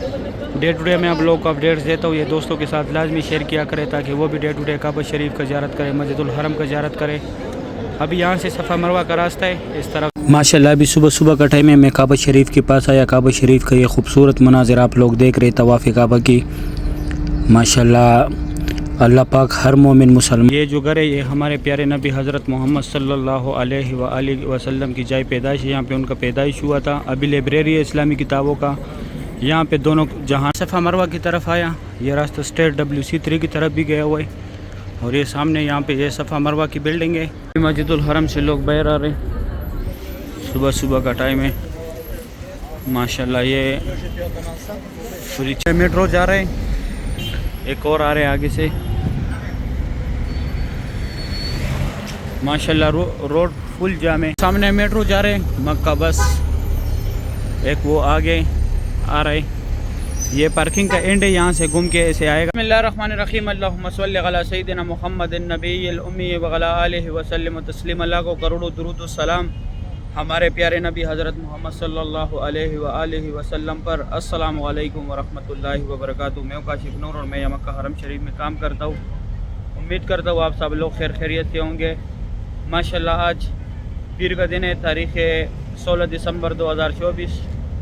Day to day मैं आप लोगों को अपडेट्स देता हूँ। ये दोस्तों के साथ लाजमी शेयर किया करें ताकि वो भी डे टू डे काबा शरीफ का ज़ियारत करें, मस्जिदुल हरम का ज़ियारत करें। अभी यहाँ से सफ़ा मरवा का रास्ता है इस तरफ। माशाल्लाह अभी सुबह सुबह का टाइम है। मैं काबा शरीफ के पास आया। काबा शरीफ का ये खूबसूरत मनाज़िर आप लोग देख रहे तवाफ़ काबा की। माशाल्लाह अल्लाह पाक हर मोमिन मुसलमान। ये जो घर है ये हमारे प्यारे नबी हज़रत मोहम्मद सल्लल्लाहु अलैहि वसल्लम की जाए पैदाइश है। यहाँ पे उनका पैदाइश हुआ था। अभी लाइब्रेरी है इस्लामी किताबों का। यहाँ पे दोनों जहाँ सफ़ा मरवा की तरफ आया, ये रास्ता स्टेट WC3 की तरफ भी गया हुआ है। और ये सामने यहाँ पे ये सफ़ा मरवा की बिल्डिंग है। मस्जिदुल हरम से लोग बाहर आ रहे हैं। सुबह सुबह का टाइम है माशाल्लाह। ये फ्री मेट्रो जा रहे हैं, एक और आ रहे हैं आगे से माशाल्लाह। रोड फुल जाम है। सामने मेट्रो जा रहे हैं, मक्का बस एक वो आगे आ रहा है। ये पार्किंग का एंड है, यहाँ से घूम के ऐसे आएगा। बिस्मिल्लाहिर्रहमानिर्रहीम अल्लाहुम्मा सल्लि अला सय्यिदिना मुहम्मदिन नबिय्यिल उम्मी व अला आलिहि व सल्लिम तस्लीमा। अल्लाह को करोड़ों दुरूद व सलाम हमारे प्यारे नबी हज़रत मोहम्मद सल्लल्लाहु अलैहि वसल्लम पर। अस्सलामु अलैकुम व रहमतुल्लाहि व बरकातुहू। मैं काशिफ नूर और मैं मक्का हरम शरीफ में काम करता हूँ। उम्मीद करता हूँ आप सब लोग खैर खैरियत से होंगे। माशाल्लाह आज पीर का दिन है, तारीख़ 16 दिसंबर 2024।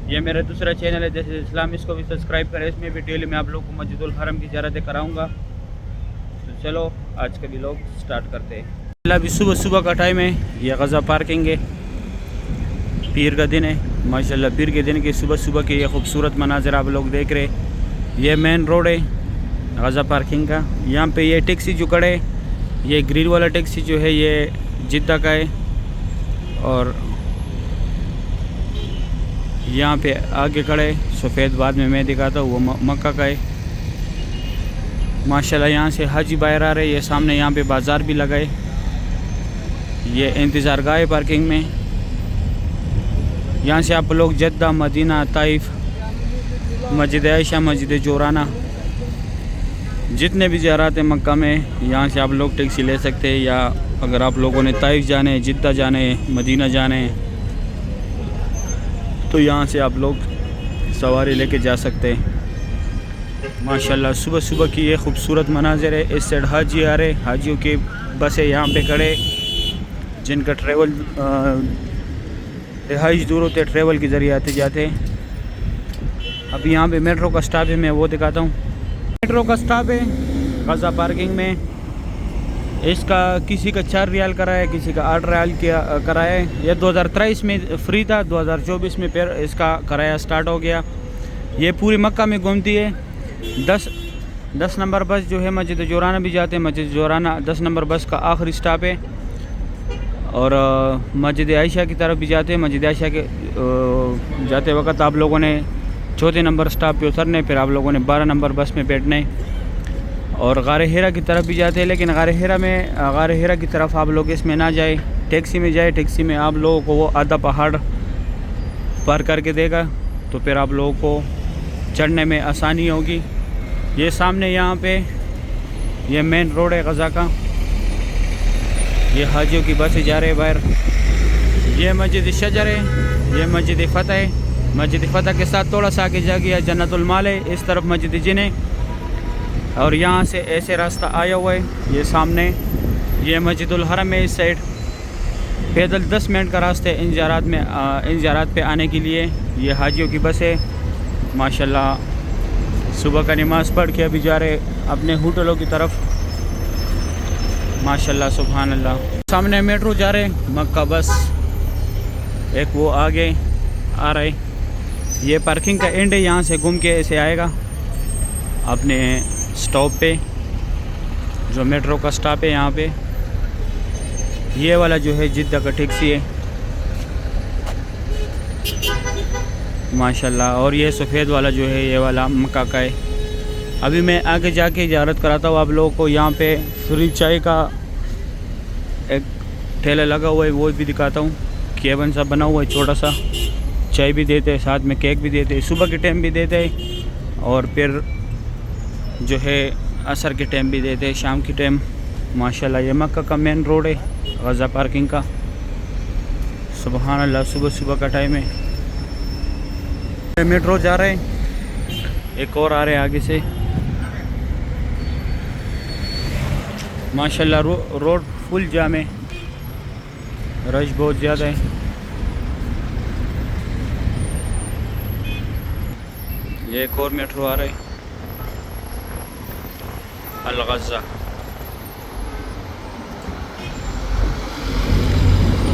ये मेरा दूसरा चैनल है जैसे इस्लाम, इसको भी सब्सक्राइब करें। इसमें भी डेली मैं आप लोग को मस्जिदुल हरम की ज़ियारतें कराऊँगा। तो चलो आज का भी लोग स्टार्ट करते हैं। अभी सुबह सुबह का टाइम है। ये गज़ा पार्किंग है, पीर का दिन है माशाल्लाह। पीर के दिन के सुबह सुबह के ये खूबसूरत मनाज़िर आप लोग देख रहे। ये मेन रोड है गज़ा पार्किंग का। यहाँ पे ये टैक्सी जो खड़े, ये ग्रीन वाला टैक्सी जो है ये जिद्दा का है। और यहाँ पे आगे खड़े सफ़ेद, बाद में मैं दिखाता हूँ, वो मक्का का है माशाल्लाह। यहाँ से हाजी बाहर आ रहे। ये सामने यहाँ पे बाज़ार भी लगा है। ये इंतज़ार गाह है पार्किंग में। यहाँ से आप लोग जद्दा, मदीना, ताइफ, मस्जिद आयशा, मस्जिद जोराना, जितने भी ज़ियारत हैं मक्का में, यहाँ से आप लोग टैक्सी ले सकते हैं। या अगर आप लोगों ने ताइफ जाने हैं, जिद्दा जाने हैं, मदीना जाने हैं, तो यहाँ से आप लोग सवारी लेके जा सकते हैं माशाल्लाह। सुबह सुबह की ये खूबसूरत मनाज़िर है। इस साइड हाजी आ रहे, हाजियों की बसें यहाँ पे खड़े, जिनका ट्रेवल रिहाइश दूर होते ट्रेवल के ज़रिए आते जाते हैं। अभी यहाँ पे मेट्रो का स्टॉप है, मैं वो दिखाता हूँ। मेट्रो का स्टॉप है गज़ा पार्किंग में। इसका किसी का 4 रियाल कराया, किसी का 8 रियाल कराया है। यह 2023 में फ्री था, 2024 में फिर इसका कराया स्टार्ट हो गया। ये पूरी मक्का में घूमती है। 10 नंबर बस जो है मस्जिद जोराना भी जाते हैं। मस्जिद जोराना 10 नंबर बस का आखिरी स्टॉप है। और मस्जिद आयशा की तरफ भी जाते हैं। मस्जिद आयशा के जाते वक्त आप लोगों ने 4 नंबर स्टॉप पे उतरने, फिर आप लोगों ने 12 नंबर बस में बैठने। और गारे हिरा की तरफ भी जाते हैं, लेकिन गारे हिरा की तरफ आप लोग इसमें ना जाए, टैक्सी में जाए। टैक्सी में आप लोगों को वो आधा पहाड़ पार करके देगा, तो फिर आप लोगों को चढ़ने में आसानी होगी। ये सामने यहाँ पे ये मेन रोड है गज़ा का। ये हाजियों की बसें जा रहे हैं बाहर। ये मस्जिद शजर है, ये मस्जिद फ़तह है। मस्जिद फ़तह के साथ थोड़ा सा आगे जा गया जन्नतुल माल है। इस तरफ मस्जिद जिन है और यहाँ से ऐसे रास्ता आया हुआ है। ये सामने ये मस्जिदुल हरम है। इस साइड पैदल 10 मिनट का रास्ता है इन ज़ियारत पे आने के लिए। ये हाजियों की बस है माशाल्लाह। सुबह का नमाज़ पढ़ के अभी जा रहे अपने होटलों की तरफ माशाल्लाह सुभान अल्लाह। सामने मेट्रो जा रहे, मक्का बस एक वो आगे आ रहा है। ये पार्किंग का एंड है, यहाँ से घूम के ऐसे आएगा अपने स्टॉप पे, जो मेट्रो का स्टॉप है यहाँ पे। ये वाला जो है जिद्दा का टैक्सी है माशाल्लाह। और ये सफ़ेद वाला जो है ये वाला मक्का का है। अभी मैं आगे जाके ज़ियारत कराता हूँ आप लोगों को। यहाँ पे फ्री चाय का एक ठेला लगा हुआ है, वो भी दिखाता हूँ। केबिन सा बना हुआ है छोटा सा, चाय भी देते हैं, साथ में केक भी देते हैं। सुबह के टाइम भी देते हैं और फिर जो है असर के टाइम भी देते हैं, शाम के टाइम माशाल्लाह। ये मक्का का मेन रोड है गज़ा पार्किंग का। सुबहान अल्लाह, सुबह सुबह का टाइम है। मेट्रो जा रहे हैं एक और आ रहे हैं आगे से। माशाल्लाह रोड फुल जाम है, रश बहुत ज़्यादा है। ये एक और मेट्रो आ रहा है, अल-गज़ा।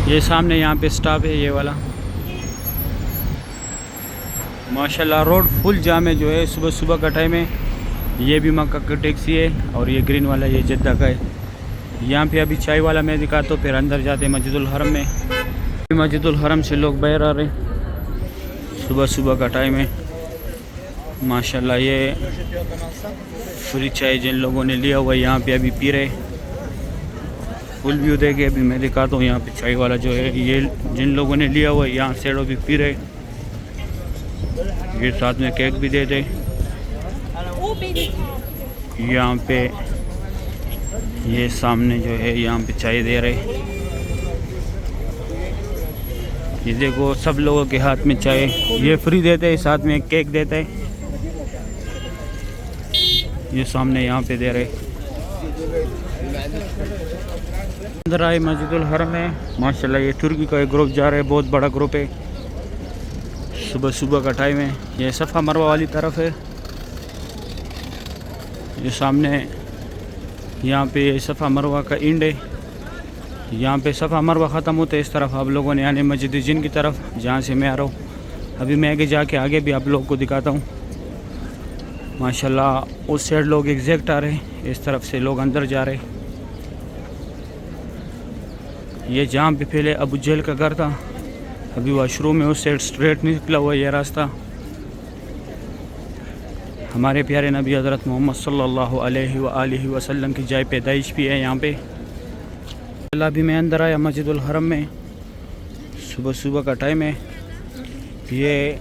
ये सामने यहाँ पे स्टॉप है, ये वाला। माशाल्लाह रोड फुल जाम है जो है, सुबह सुबह का टाइम है। ये भी मक्का का टैक्सी है और ये ग्रीन वाला ये जद्दा का है। यहाँ पे अभी चाय वाला मैं दिखाता हूँ, फिर अंदर जाते हैं मस्जिदुल हरम में। मस्जिदुल हरम से लोग बाहर आ रहे हैं, सुबह सुबह का टाइम है। माशाल्लाह ये फ्री चाय जिन लोगों ने लिया हुआ यहाँ पे अभी पी रहे। फुल व्यू देखे अभी मैं दिखाता हूँ यहाँ पे चाय वाला जो है, ये जिन लोगों ने लिया हुआ यहाँ से भी पी रहे। ये साथ में केक भी दे दे। यहाँ पे ये सामने जो है यहाँ पे चाय दे रहे। ये देखो सब लोगों के हाथ में चाय, ये फ्री देते हैं, साथ में केक देते हैं। ये सामने यहाँ पे दे रहे। अंदर आए मस्जिदुल हरम में। माशाल्लाह ये तुर्की का एक ग्रुप जा रहा है, बहुत बड़ा ग्रुप है। सुबह सुबह का टाइम है। ये सफ़ा मरवा वाली तरफ है। ये सामने यहाँ पे सफ़ा मरवा का इंड है। यहाँ पे सफ़ा मरवा ख़त्म होता है इस तरफ आप लोगों ने आने मस्जिद जिन की तरफ, जहाँ से मैं आ रहा हूँ। अभी मैं आगे जाके आगे भी आप लोगों को दिखाता हूँ। माशाल्लाह उस साइड लोग एग्जैक्ट आ रहे हैं, इस तरफ से लोग अंदर जा रहे। ये जहाँ पे पहले अबू जहल का घर था, अभी वाशरूम में उस साइड स्ट्रेट निकला हुआ ये रास्ता। हमारे प्यारे नबी हज़रत मोहम्मद सल्लल्लाहु अलैहि वसल्लम की जाए पैदाइश भी है यहाँ पे। अभी मैं अंदर आया मस्जिदुल हरम में। सुबह सुबह का टाइम है। ये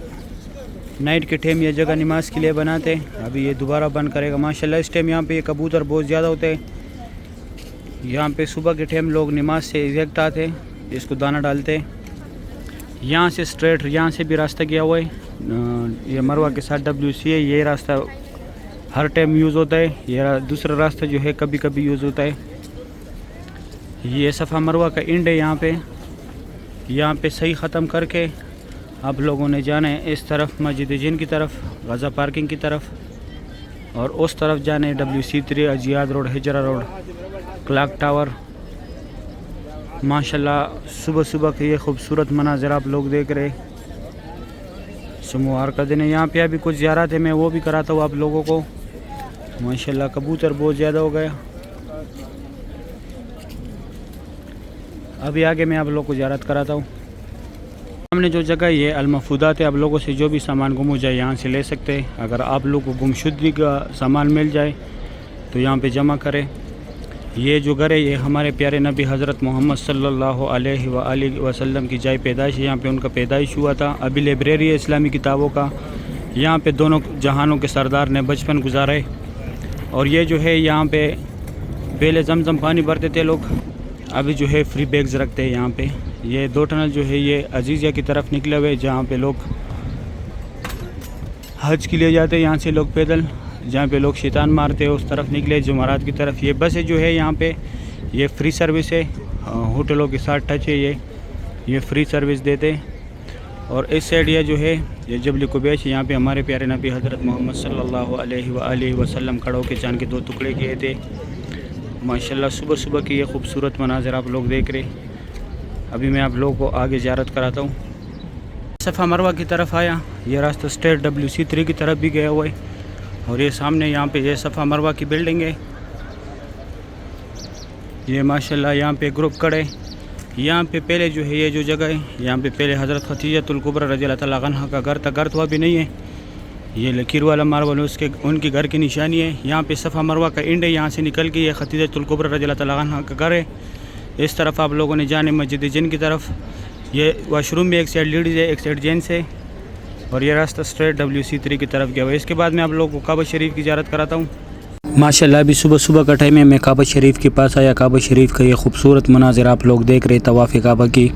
नाइट के टाइम ये जगह नमाज के लिए बनाते, अभी ये दोबारा बंद करेगा। माशाल्लाह इस टाइम यहाँ पे कबूतर बहुत ज़्यादा होते हैं। यहाँ पे सुबह के टाइम लोग नमाज से एग्जैक्ट आते, इसको दाना डालते। यहाँ से स्ट्रेट यहाँ से भी रास्ता गया हुआ है। ये मरवा के साथ WC है, ये रास्ता हर टाइम यूज़ होता है। ये दूसरा रास्ता जो है कभी कभी यूज़ होता है। ये सफ़ा मरवा का इंड है यहाँ पे सही ख़त्म करके आप लोगों ने जाना है इस तरफ मस्जिद जिन की तरफ, गज़ा पार्किंग की तरफ, और उस तरफ जाना है WC3, Ajyad road, Hijra road, clock tower. माशाल्लाह सुबह सुबह के ये खूबसूरत मनाज़र आप लोग देख रहे। सोमवार का दिन है। यहाँ पे अभी कुछ ज़ियारत है, मैं वो भी कराता हूँ आप लोगों को। माशाल्लाह कबूतर बहुत ज़्यादा हो गया। अभी आगे मैं आप लोगों को ज़ियारत कराता हूँ। सामने जो जगह ये अल-मफूदात है, आप लोगों से जो भी सामान गुम हो जाए यहाँ से ले सकते हैं। अगर आप लोग को गुमशुदगी का सामान मिल जाए तो यहाँ पे जमा करें। ये जो घर है ये हमारे प्यारे नबी हज़रत मोहम्मद सल्लल्लाहु अलैहि वसल्लम की जाए पैदाइश है। यहाँ पे उनका पैदाइश हुआ था। अभी लाइब्रेरी है इस्लामी किताबों का। यहाँ पे दोनों जहानों के सरदार ने बचपन गुजारा है। और ये जो है यहाँ पे पहले जमजम पानी भरते थे लोग, अभी जो है फ्री बैग्स रखते हैं यहाँ पे। ये 2 टनल जो है ये अजीज़िया की तरफ निकले हुए, जहाँ पे लोग हज के लिए जाते हैं। यहाँ से लोग पैदल, जहाँ पे लोग शैतान मारते हैं उस तरफ निकले जुमारात की तरफ। ये बसें जो है यहाँ पे ये फ्री सर्विस है, होटलों के साथ टच है। ये फ्री सर्विस देते। और इस साइड ये जो है ये जबल कुबैश, यहाँ पे हमारे प्यारे नबी हज़रत मोहम्मद सल्लल्लाहु अलैहि वसल्लम खड़े होकर चांद के 2 टुकड़े किए थे। माशाल्लाह सुबह सुबह की ये खूबसूरत मनाज़र आप लोग देख रहे। अभी मैं आप लोगों को आगे ज़ियारत कराता हूँ। सफ़ा मरवा की तरफ आया, ये रास्ता स्ट्रेट WC3 की तरफ भी गया हुआ है। और ये सामने यहाँ पे ये सफ़ा मरवा की बिल्डिंग है। ये माशाल्लाह यहाँ पे ग्रुप खड़े। यहाँ पे पहले जो है ये जो जगह है, यहाँ पे पहले हज़रत खदीजतुल कुबरा रज़ियल्लाहु तआला अन्हा का घर था। घर तो अभी नहीं है, ये लकीर वाला मार्बल उसके उनकी घर की निशानी है। यहाँ पे सफ़ा मरवा का इंड है, यहाँ से निकल के ये खदीजतुल कुबरा रज़ियल्लाहु तआला अन्हा का घर है। इस तरफ आप लोगों ने जाने मस्जिद जिन की तरफ। ये वाशरूम में एक साइड लेडीज़ है, एक साइड जेंट्स है। और ये रास्ता स्ट्रेट WC3 की तरफ गया हुआ है। इसके बाद मैं आप लोगों को काबा शरीफ की ज़ियारत कराता हूँ। माशाल्लाह अभी सुबह सुबह का टाइम है, मैं काबा शरीफ के पास आया। काबा शरीफ का ये खूबसूरत मनाज़र आप लोग देख रहे, तवाफ़ काबा की।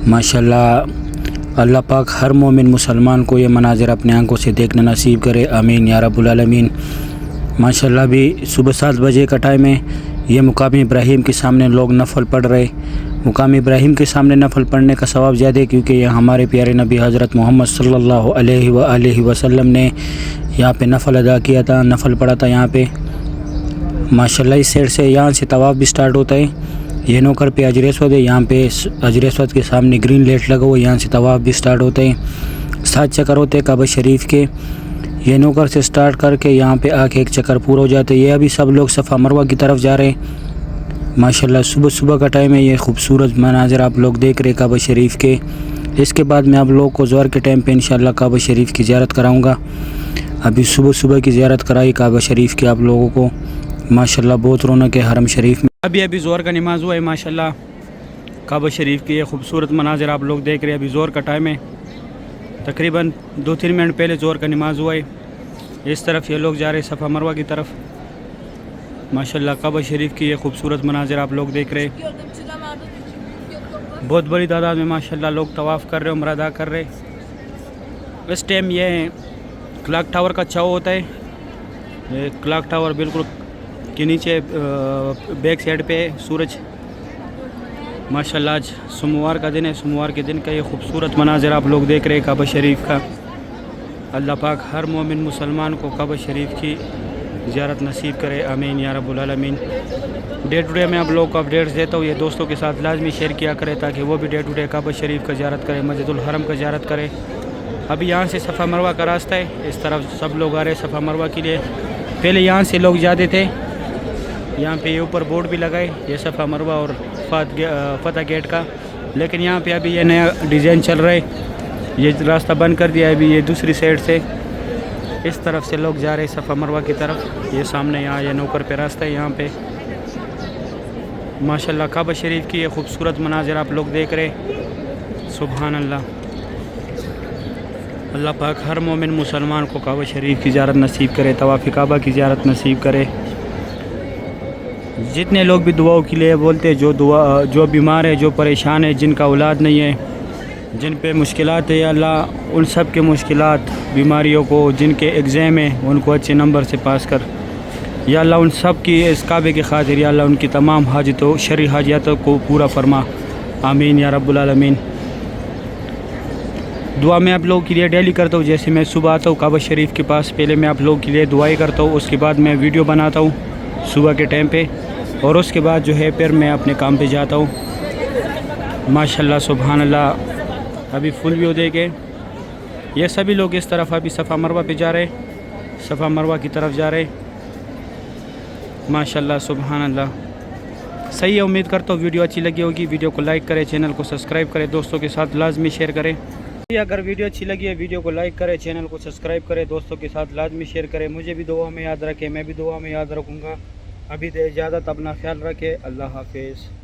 माशाल्लाह अल्लाह पाक हर मोमिन मुसलमान को ये मनाज़िर अपने आंखों से देखना नसीब करे, आमीन या रब्बुल आलमीन। माशाल्लाह भी सुबह 7 बजे का टाइम है। ये मुकाम इब्राहीम के सामने लोग नफल पढ़ रहे। मुकाम इब्राहीम के सामने नफल पढ़ने का सवाब ज़्यादा है, क्योंकि यह हमारे प्यारे नबी हज़रत मोहम्मद सल्लल्लाहु अलैहि वसल्लम ने यहाँ पे नफल अदा किया था, नफल पढ़ा था यहाँ पे। माशाल्लाह इस साइड से यहाँ से तवाफ़ भी स्टार्ट होता है। ये नौकर पे अजर अस्वद है, यहाँ पे अजर अस्वद के सामने ग्रीन लाइट लगा हुआ है, यहाँ से तवाफ़ भी स्टार्ट होते हैं। 7 चक्कर होते हैं काबा शरीफ के। ये नौकर से स्टार्ट करके यहाँ पे आके एक चक्कर पूरा हो जाता है। ये अभी सब लोग सफ़ा मरवा की तरफ जा रहे हैं। माशाल्लाह सुबह सुबह का टाइम है। ये खूबसूरत मनाज़िर आप लोग देख रहे हैं काबा शरीफ के। इसके बाद मैं आप लोगों को ज़ोहर के टाइम पे इंशाल्लाह काबा शरीफ की ज़ियारत कराऊँगा। अभी सुबह सुबह की ज़ियारत कराई काबा शरीफ की आप लोगों को। माशाल्लाह बहुत रौनक है हरम शरीफ में। अभी ज़ोहर का नमाज़ हुआ है माशाल्लाह। काबा शरीफ की ये खूबसूरत मनाज़िर आप लोग देख रहे हैं। अभी ज़ोहर का टाइम है, तकरीबन 2-3 मिनट पहले ज़ोहर का नमाज़ हुआ है। इस तरफ ये लोग जा रहे हैं सफ़ा मरवा की तरफ। माशाल्लाह काबा शरीफ की ये खूबसूरत मनाज़िर आप लोग देख रहे हैं। बहुत बड़ी तादाद में माशाल्लाह लोग तवाफ़ कर रहे, उम्रा अदा कर रहे। इस टाइम ये क्लॉक टावर का छाव होता है। ये क्लॉक टावर बिल्कुल के नीचे बैक साइड पे है सूरज। माशाल्लाह आज सोमवार का दिन है। सोमवार के दिन का ये खूबसूरत मनाज़िर आप लोग देख रहे हैं काबा शरीफ का। अल्लाह पाक हर मोमिन मुसलमान को काबा शरीफ की ज़ियारत नसीब करे, आमीन या रब्बुल आलमीन। डे टू डे मैं आप लोगों को अपडेट्स देता हूँ। ये दोस्तों के साथ लाजमी शेयर किया करें ताकि वो भी डे टू डे काबा शरीफ का ज़ियारत करें, मस्जिदुल हरम का ज़ियारत करें। अभी यहाँ से सफ़ा मरवा का रास्ता है, इस तरफ सब लोग आ रहे सफ़ा मरवा के लिए। पहले यहाँ से लोग जाते थे। यहाँ पे ये ऊपर बोर्ड भी लगाए, ये सफ़ा मरवा और फतह गेट का। लेकिन यहाँ पे अभी ये नया डिज़ाइन चल रहा है, ये रास्ता बंद कर दिया है। अभी ये दूसरी साइड से इस तरफ से लोग जा रहे हैं सफ़ा मरवा की तरफ। ये सामने यहाँ ये नौकर पे रास्ता है। यहाँ पे माशाल्लाह काबा शरीफ की ये खूबसूरत मनाज़िर आप लोग देख रहे। सुभान अल्लाह। अल्लाह पाक हर मोमिन मुसलमान को काबा शरीफ की ज़ियारत नसीब करे, तवाफ़ काबा की ज़ियारत नसीब करे। जितने लोग भी दुआओं के लिए बोलते हैं, जो बीमार है, जो परेशान है, जिनका औलाद नहीं है, जिन पे मुश्किलात है, या अल्लाह उन सब के मुश्किलात बीमारियों को, जिनके एग्ज़ाम है उनको अच्छे नंबर से पास कर। या अल्लाह उन सब की इस काबे की खातिर या अल्लाह उनकी तमाम हाजतों शरई हाजतों को पूरा फरमा, आमीन या रब्बुल आलमीन। दुआ मैं आप लोगों के लिए डेली करता हूँ। जैसे मैं सुबह आता हूँ काबा शरीफ के पास, पहले मैं आप लोगों के लिए दुआएं करता हूँ, उसके बाद मैं वीडियो बनाता हूँ सुबह के टाइम पे, और उसके बाद जो है फिर मैं अपने काम पे जाता हूँ। माशाल्लाह सुभान अल्लाह। अभी फुल व्यू देखे ये सभी लोग इस तरफ अभी सफ़ा मरवा पे जा रहे, सफ़ा मरवा की तरफ जा रहे। माशाल्लाह सुभान अल्लाह। सही है, उम्मीद करता हूँ वीडियो अच्छी लगी होगी। वीडियो को लाइक करें, चैनल को सब्सक्राइब करें, दोस्तों के साथ लाजमी शेयर करें। अगर वीडियो अच्छी लगी है वीडियो को लाइक करें, चैनल को सब्सक्राइब करें, दोस्तों के साथ लाजमी शेयर करें। मुझे भी दुआ में याद रखें, मैं भी दुआ में याद रखूँगा। अभी दे इजाज़त, अपना ख्याल रखें। अल्लाह हाफिज़।